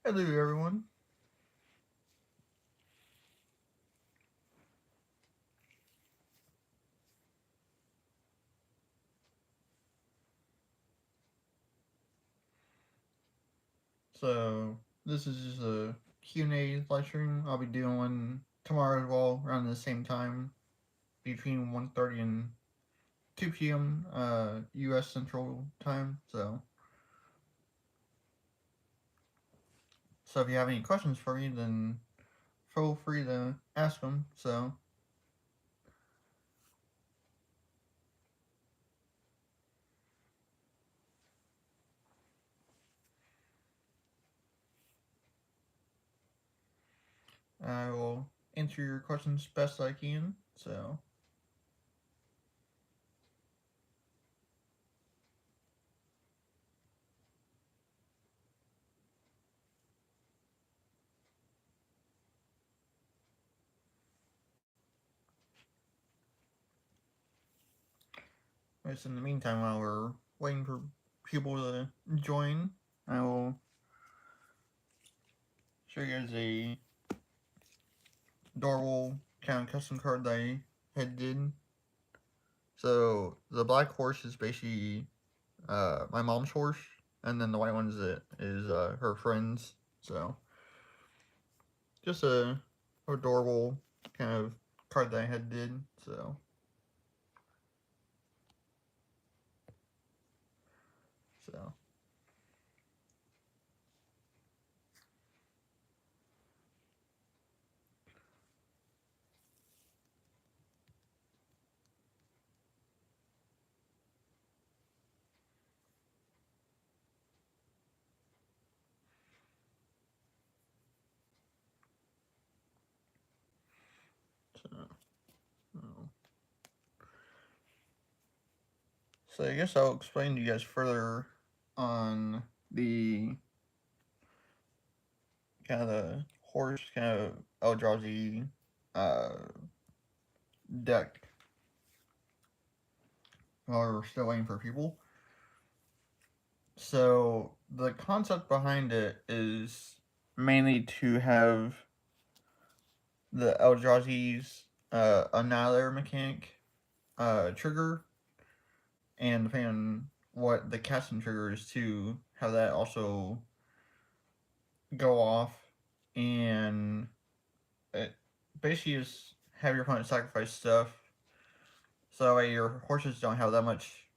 Hello, everyone. So, this is just a Q&A live stream. I'll be doing one tomorrow as well, around the same time, between 1:30 and 2 p.m. U.S. Central Time. So if you have any questions for me, then feel free to ask them. So, I will answer your questions best I can. Just in the meantime, while we're waiting for people to join, I will show you guys a adorable kind of custom card that I had did. So the black horse is basically my mom's horse, and then the white one is her friend's. So just a adorable kind of card that I had did. So so oh. So I guess I'll explain to you guys further on the kind of the horse kind of Eldrazi uh, deck while we're still waiting for people. So the concept behind it is mainly to have the Eldrazi's Annihilator mechanic trigger, and depending on what the casting trigger is to have that also go off, and it basically just have your opponent sacrifice stuff so that way your horses don't have that much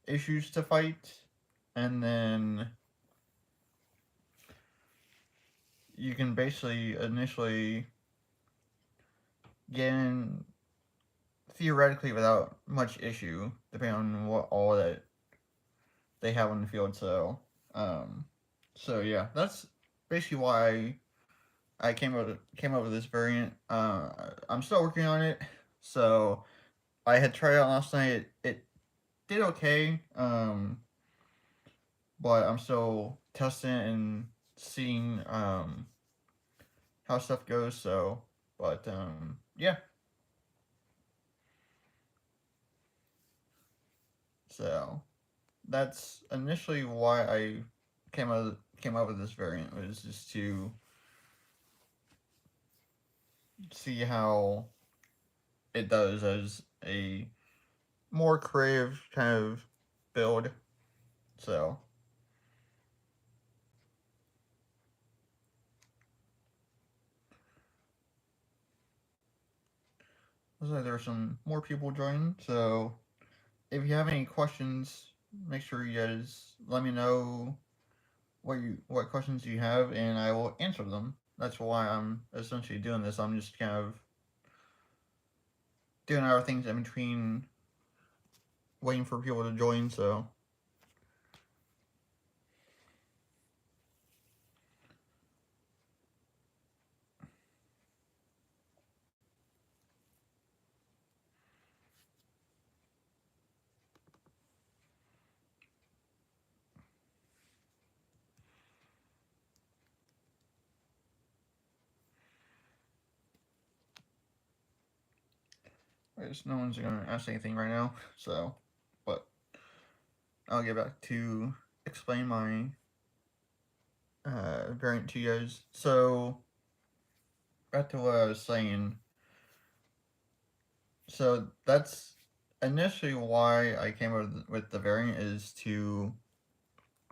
issues to fight, and then you can basically initially get in theoretically without much issue, depending on what all that they have on the field. Um, so yeah, that's basically why I came up with this variant. I'm still working on it. So I had tried it out last night. It did okay. But I'm still testing it and seeing how stuff goes. But yeah. So that's initially why I came up with this variant, was just to see how it does as a more creative kind of build. So looks like there's some more people joining. So if you have any questions, make sure you guys let me know what questions you have, and I will answer them. That's why I'm essentially doing this. I'm just kind of doing other things in between, waiting for people to join. So I guess no one's gonna ask anything right now. So, but I'll get back to explain my variant to you guys. So back to what I was saying. So that's initially why I came up with the variant, is to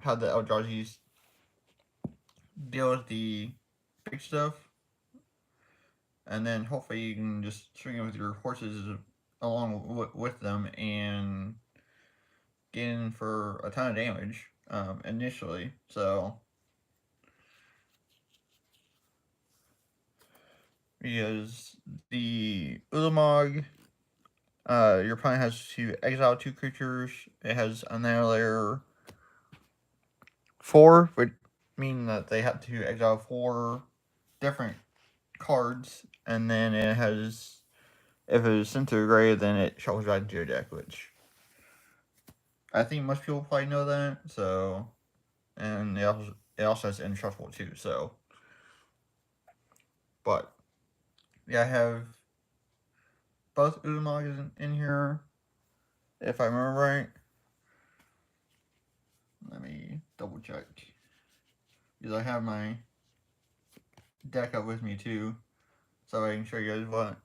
have the Eldrazi's deal with the big stuff, and then hopefully you can just swing it with your horses along with them and get in for a ton of damage initially. So because the Ulamog, your opponent has to exile 2 creatures. It has Annihilator 4, which mean that they have to exile 4 different cards, and then it has, if it is sent to the grave, then it shuffles back into your deck, which I think most people probably know that. So, and it also has end shuffle too. So, but yeah, I have both Umagas in here, if I remember right. Let me double check, because I have my deck up with me too, so I can show you guys what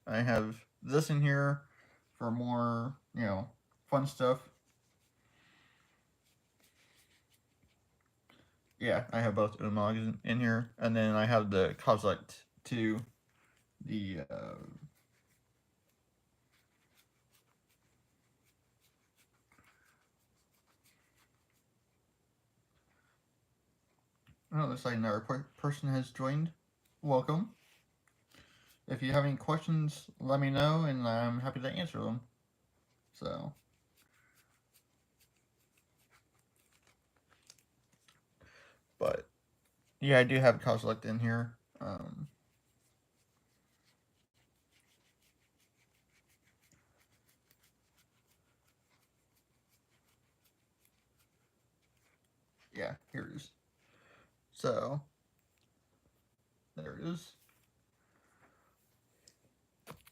I have. This in here for more, fun stuff. Yeah, I have both Umagas in here, and then I have the Kozilek too. The oh, looks like another person has joined. Welcome. If you have any questions, let me know, and I'm happy to answer them. So, but yeah, I do have Kozilek in here. Yeah, here it is. So, there it is.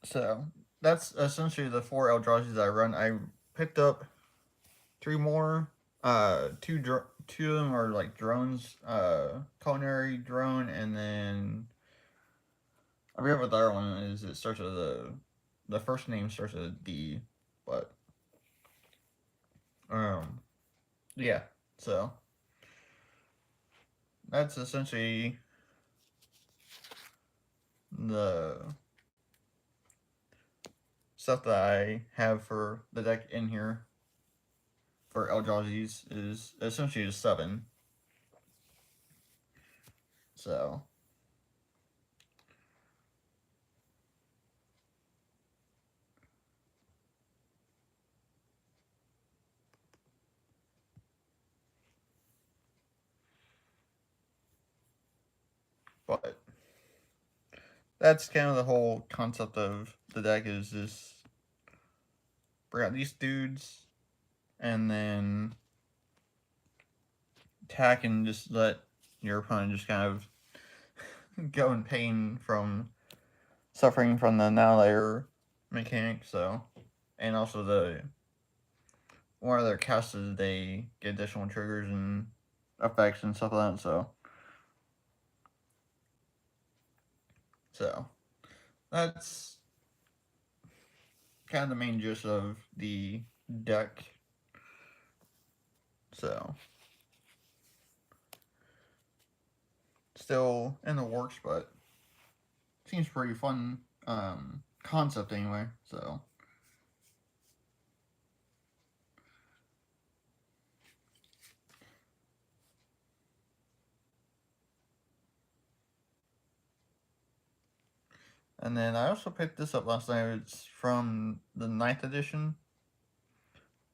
So, that's essentially the 4 Eldrazi's I run. I picked up 3 more. Two of them are like drones. Culinary drone, and then I forget what the other one is. It starts with the first name starts with a D, but yeah. So that's essentially the stuff that I have for the deck in here for Eldrazi's, is essentially just 7. So, but that's kind of the whole concept of the deck, is just bring out these dudes and then attack and just let your opponent just kind of go in pain from suffering from the Annihilator mechanic. So, and also the one of their casts, they get additional triggers and effects and stuff like that. So that's kind of the main gist of the deck. So still in the works, but seems pretty fun concept anyway. So and then I also picked this up last night. It's from the 9th edition.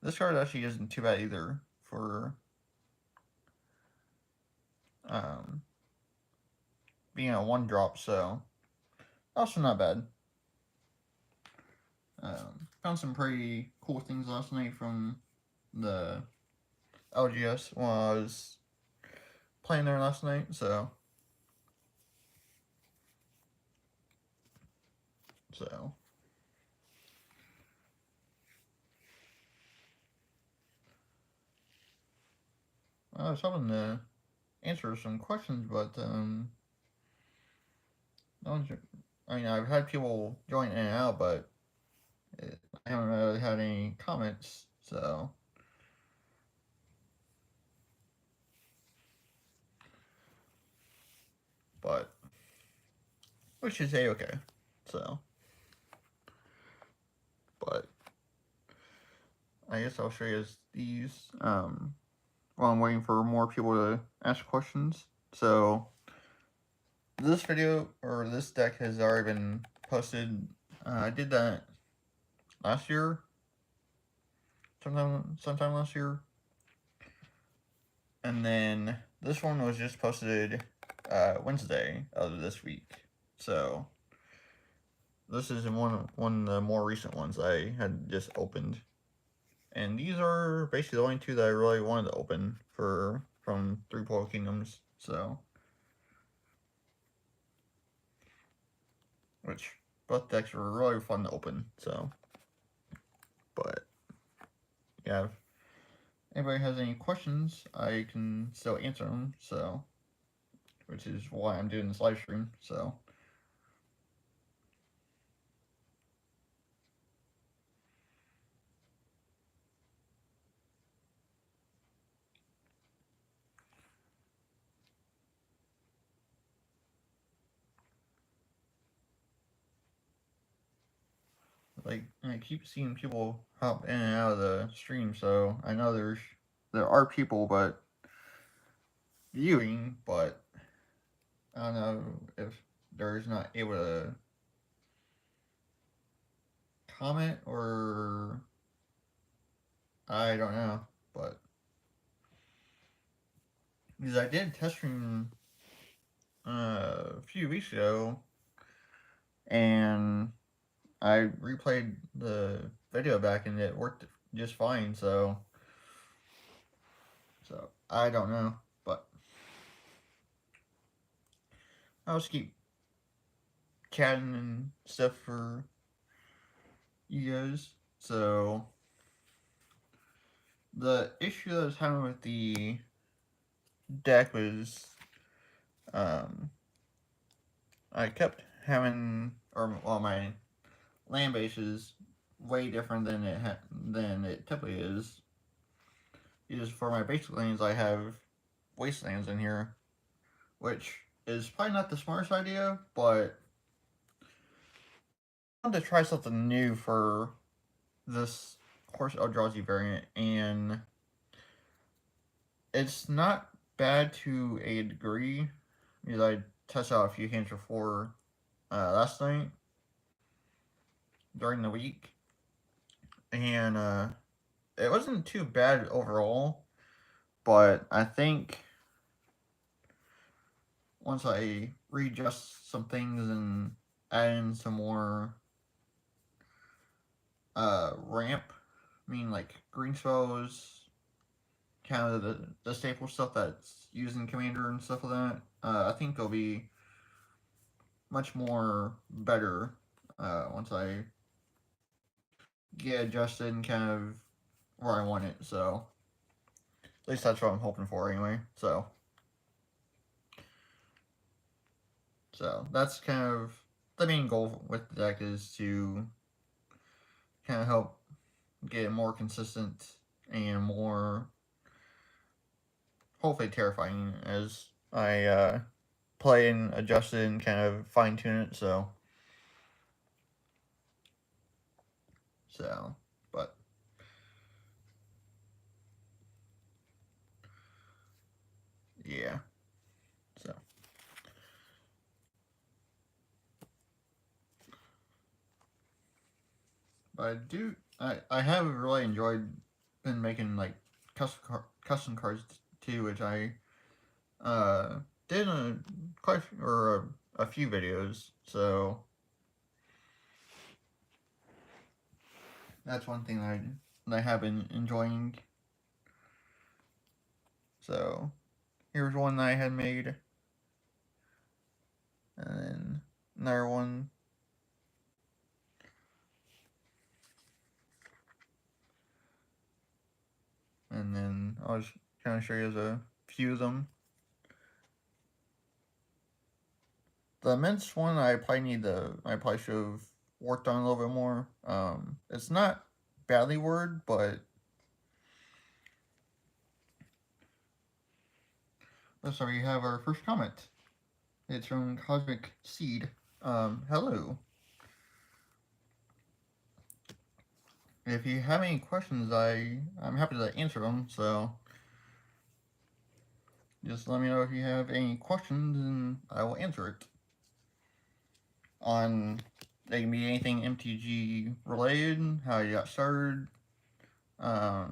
This card actually isn't too bad either for um, being a 1-drop, so also not bad. Found some pretty cool things last night from the LGS while I was playing there last night, so I was hoping to answer some questions, but no one's. I mean, I've had people join in and out, but I haven't really had any comments. So, but which is a okay. So, but I guess I'll show you these. While I'm waiting for more people to ask questions. So this video or this deck has already been posted. I did that last year, sometime last year, and then this one was just posted Wednesday of this week. So this is one of the more recent ones I had just opened, and these are basically the only two that I really wanted to open from Three Portal Kingdoms. So which both decks were really fun to open. So, but yeah, if anybody has any questions, I can still answer them. So, which is why I'm doing this live stream. So, like I keep seeing people hop in and out of the stream, so I know there are people, but viewing, but I don't know if they're not able to comment or I don't know, but because I did test stream a few weeks ago, and I replayed the video back and it worked just fine. So I don't know, but I'll just keep chatting and stuff for you guys. So the issue that I was having with the deck was um I kept having my land base is way different than it typically is. Because for my basic lanes I have wastelands in here, which is probably not the smartest idea, but I wanted to try something new for this Horse Eldrazi variant, and it's not bad to a degree, because I tested out a few hands before last night during the week, and it wasn't too bad overall, but I think once I readjust some things and add in some more ramp, I mean like green spells, kind of the staple stuff that's used in Commander and stuff like that, I think it'll be much more better once I get adjusted and kind of where I want it. So at least that's what I'm hoping for anyway. So that's kind of the main goal with the deck, is to kind of help get it more consistent and more hopefully terrifying as I play and adjust it and kind of fine tune it. So, but yeah. So, but I have really enjoyed been making like custom cards too, which I did a few videos. So that's one thing that I have been enjoying. So here's one that I had made, and then another one. And then I'll just kind of show you a few of them. The mints one, I probably should have worked on a little bit more. It's not badly worded, but so we have our first comment. It's from Cosmic Seed. Hello. If you have any questions, I'm happy to answer them. So just let me know if you have any questions, and I will answer it. On They can be anything MTG related, how you got started, I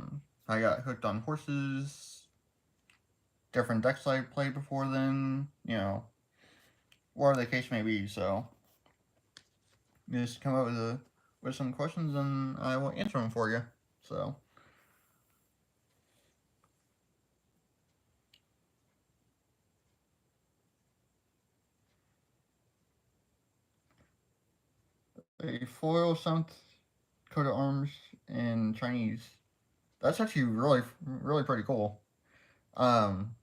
got hooked on horses, different decks I played before then, whatever the case may be. So just come up with some questions, and I will answer them for you. So a foil South coat of arms in Chinese. That's actually really pretty cool. Um,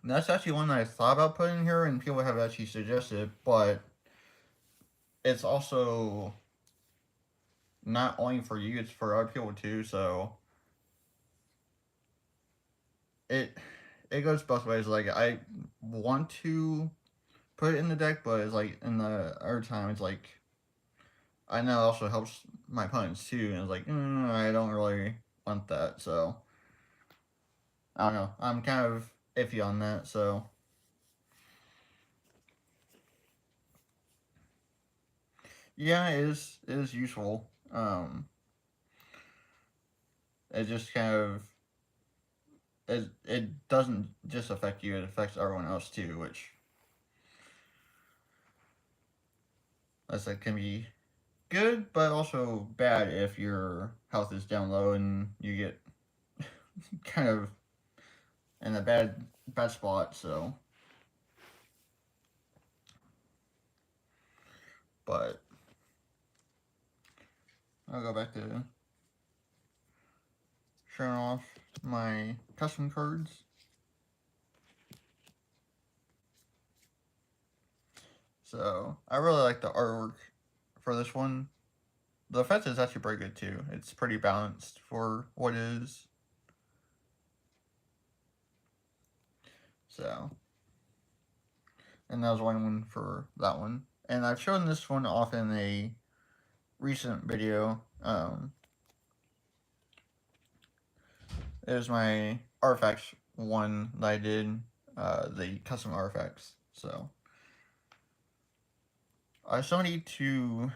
that's actually one that I thought about putting here, and people have actually suggested, but it's also not only for you; it's for other people too. So it it goes both ways. Like, I want to put it in the deck, but it's like in the other time, it's like I know it also helps my opponents too, and it's like I don't really want that. So I don't know. I'm kind of iffy on that. So yeah, it is useful. It just kind of it doesn't just affect you; it affects everyone else too, which that's like can be good, but also bad if your health is down low and you get kind of in a bad spot. So, but I'll go back to showing off my custom cards. So I really like the artwork for this one. The effect is actually pretty good too. It's pretty balanced for what it is. So, and that was one for that one. And I've shown this one off in a recent video. It was my artifacts one that I did, the custom artifacts. So I still need to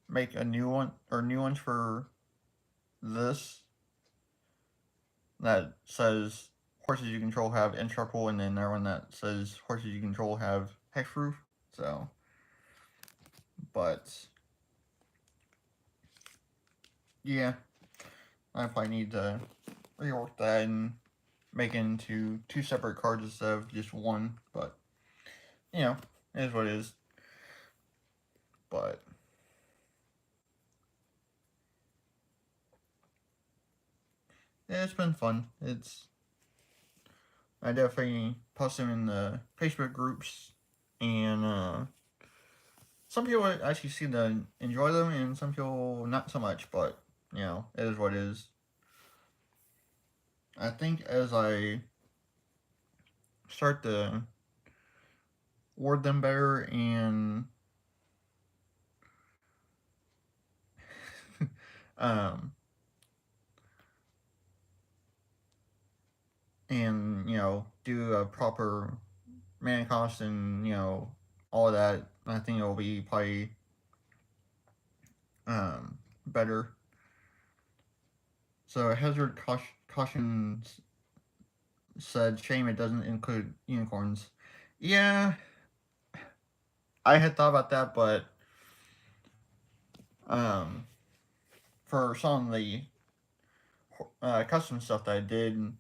make a new one or new ones for this that says horses you control have indestructible, and then another one that says horses you control have hexproof. So, but yeah, I probably need to rework that and make it into two separate cards instead of just one. But you know, it is what it is. But yeah, it's been fun. I definitely post them in the Facebook groups, and some people actually seem to enjoy them, and some people not so much. But it is what it is. I think as I start to word them better um, and do a proper mana cost and all of that, I think it'll be probably better. So Hazard Caution said, "Shame it doesn't include unicorns." Yeah, I had thought about that, but um, for some of the custom stuff that I did,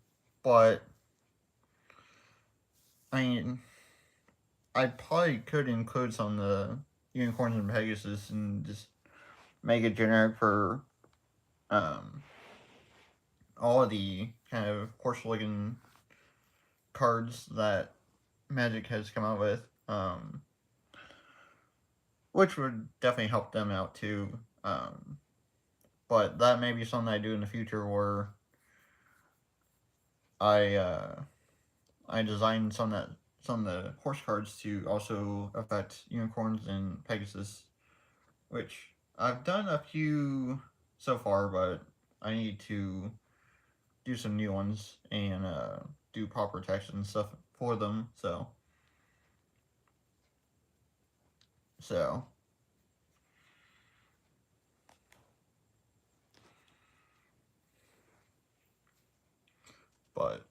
but I mean, I probably could include some of the unicorns and Pegasus and just make it generic for um, all of the kind of horse-looking cards that Magic has come out with. which would definitely help them out too. But that may be something I do in the future where I I design some of the horse cards to also affect unicorns and Pegasus, which I've done a few so far, but I need to do some new ones and do proper text and stuff for them. So but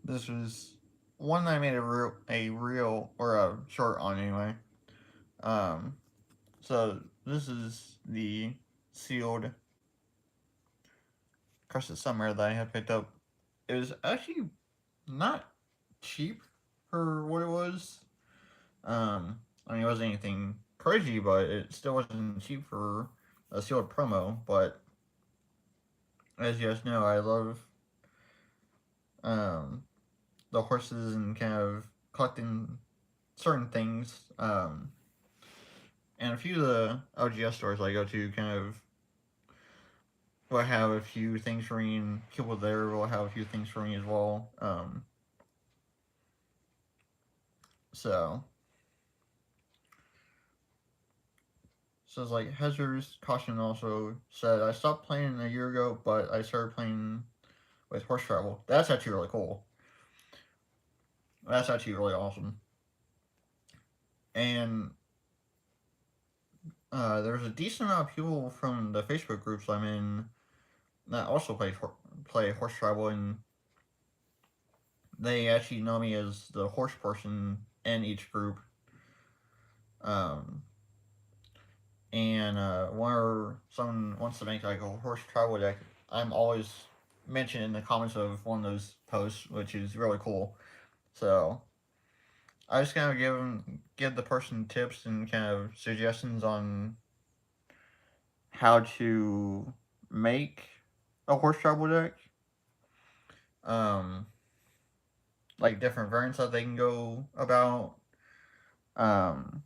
this was one I made a real or a short on anyway. Um, so this is the sealed Crescent Summer that I had picked up. It was actually not cheap for what it was. I mean, it wasn't anything crazy, but it still wasn't cheap for a sealed promo. But as you guys know, I love um, the horses and kind of collecting certain things. And a few of the LGS stores I go to kind of will have a few things for me, and people there will have a few things for me as well. So So it's like Hazard's Caution also said, I stopped playing a year ago, but I started playing with Horse Travel. That's actually really cool. That's actually really awesome. And there's a decent amount of people from the Facebook groups I'm in that also play Horse Travel, and they actually know me as the horse person in each group. Um, and whenever someone wants to make like a horse travel deck, I'm always mentioned in the comments of one of those posts, which is really cool. So I just kind of give the person tips and kind of suggestions on how to make a horse travel deck. Um, like different variants that they can go about. Um,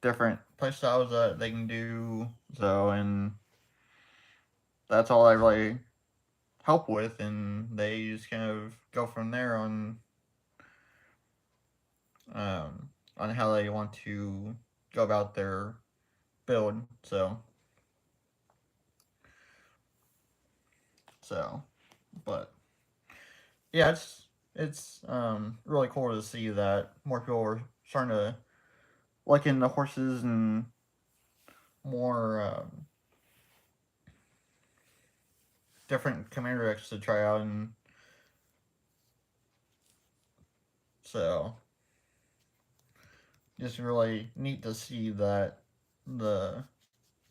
different playstyles that they can do. So and that's all I really help with, and they just kind of go from there on how they want to go about their build. So, but yeah, it's really cool to see that more people are starting to look into horses and more different commander decks to try out, and so just really neat to see that the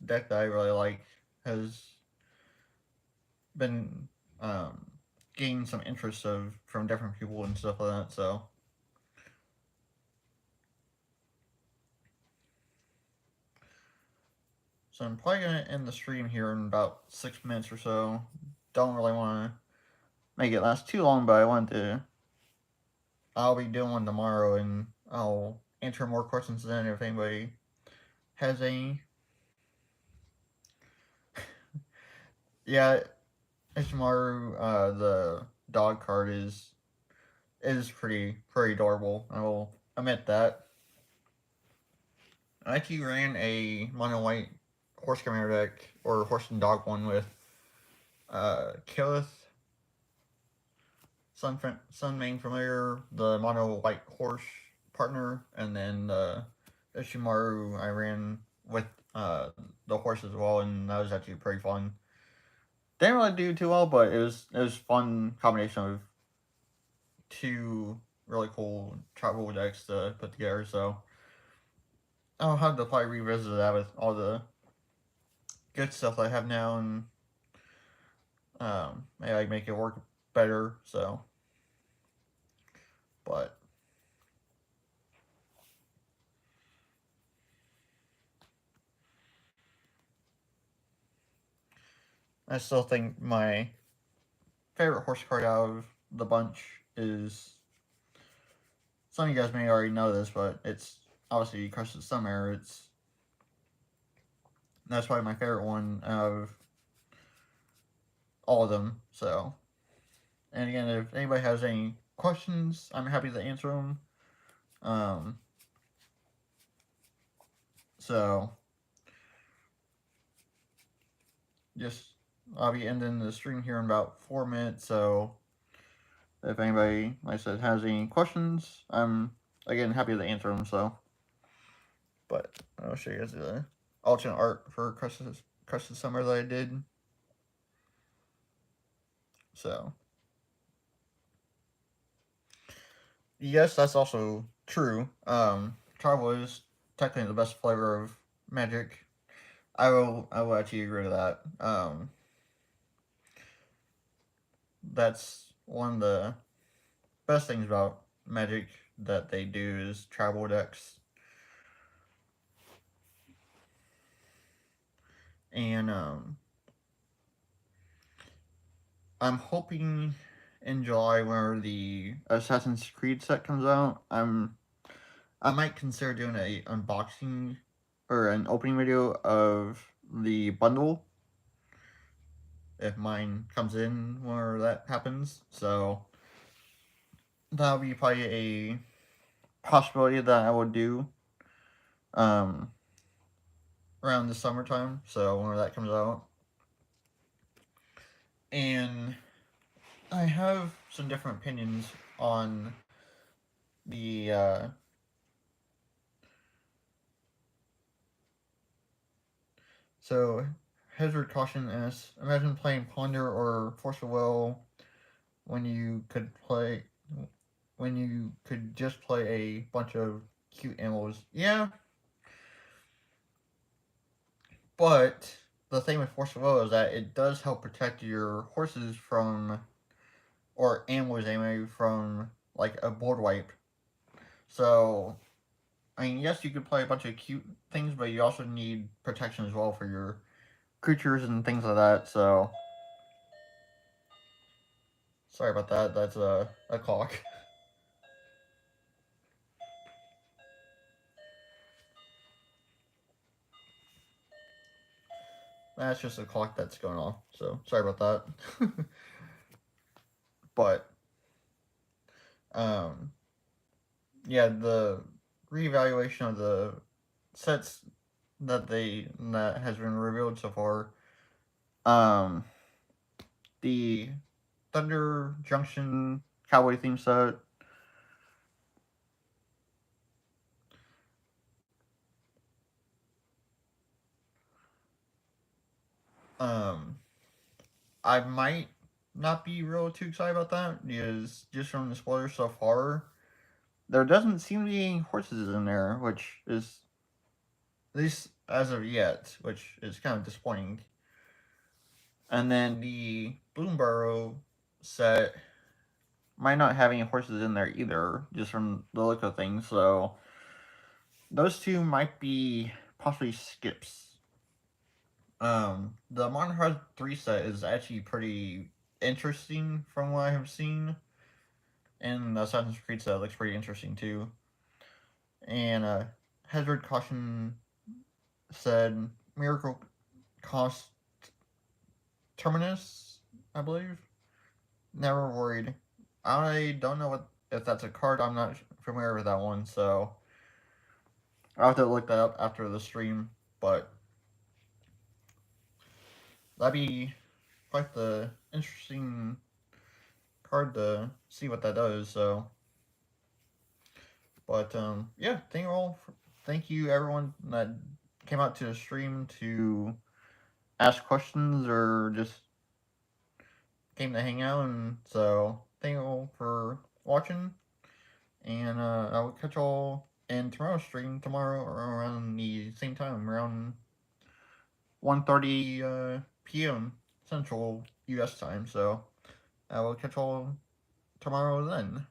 deck that I really like has been um, gaining some interest of from different people and stuff like that. So I'm probably gonna end the stream here in about 6 minutes or so. Don't really want to make it last too long, but I want to. I'll be doing one tomorrow, and I'll answer more questions then if anybody has any. Yeah, Ishimaru, the dog card is pretty adorable. I will admit that. I actually ran a mono white horse commander deck or horse and dog one with Killith, Sun Familiar, the mono white horse partner, and then Ishimaru I ran with the horse as well, and that was actually pretty fun. Didn't really do too well, but it was fun combination of two really cool travel decks to put together. So I'll have to probably revisit that with all the good stuff I have now, and maybe I make it work better. So, but I still think my favorite horse card out of the bunch is, some of you guys may already know this, but it's obviously Curse of Summer. That's probably my favorite one out of all of them. So, and again, if anybody has any questions, I'm happy to answer them. So just I'll be ending the stream here in about 4 minutes. So if anybody, like I said, has any questions, I'm again happy to answer them. So, but I'll show you guys the alternate art for Crush of Summer that I did. So yes, that's also true. Tribal is technically the best flavor of Magic. I will actually agree to that. That's one of the best things about Magic that they do is tribal decks. And I'm hoping in July whenever the Assassin's Creed set comes out, I might consider doing a unboxing or an opening video of the bundle if mine comes in whenever that happens. So that'll be probably a possibility that I would do um around the summertime. So whenever that comes out. And I have some different opinions on the so Hazard Caution asks, imagine playing Ponder or Force of Will when you could just play a bunch of cute animals. Yeah, but the thing with Force of Will is that it does help protect your horses from, or animals anyway, from like a board wipe. So I mean, yes, you could play a bunch of cute things, but you also need protection as well for your creatures and things like that. So sorry about that. That's a clock. That's just a clock that's going off. So sorry about that. But um, yeah, the reevaluation of the sets that has been revealed so far. Um, the Thunder Junction Cowboy theme set. Um, I might not be real too excited about that because just from the spoilers so far, there doesn't seem to be any horses in there, which is, at least as of yet, which is kind of disappointing. And then the Bloomborough set might not have any horses in there either, just from the look of things. So those two might be possibly skips. The Modern Hearts 3 set is actually pretty interesting from what I have seen. And the Assassin's Creed set looks pretty interesting too. And Hazard Caution said Miracle Cost Terminus, I believe. Never worried. I don't know if that's a card. I'm not familiar with that one, so I'll have to look that up after the stream. But that'd be quite the interesting card to see what that does. So, but yeah, thank you everyone that came out to the stream to ask questions or just came to hang out. And so thank you all for watching. And I will catch y'all in tomorrow's stream tomorrow around the same time, around 1:30 p.m. Central U.S. time. So I will catch y'all tomorrow then.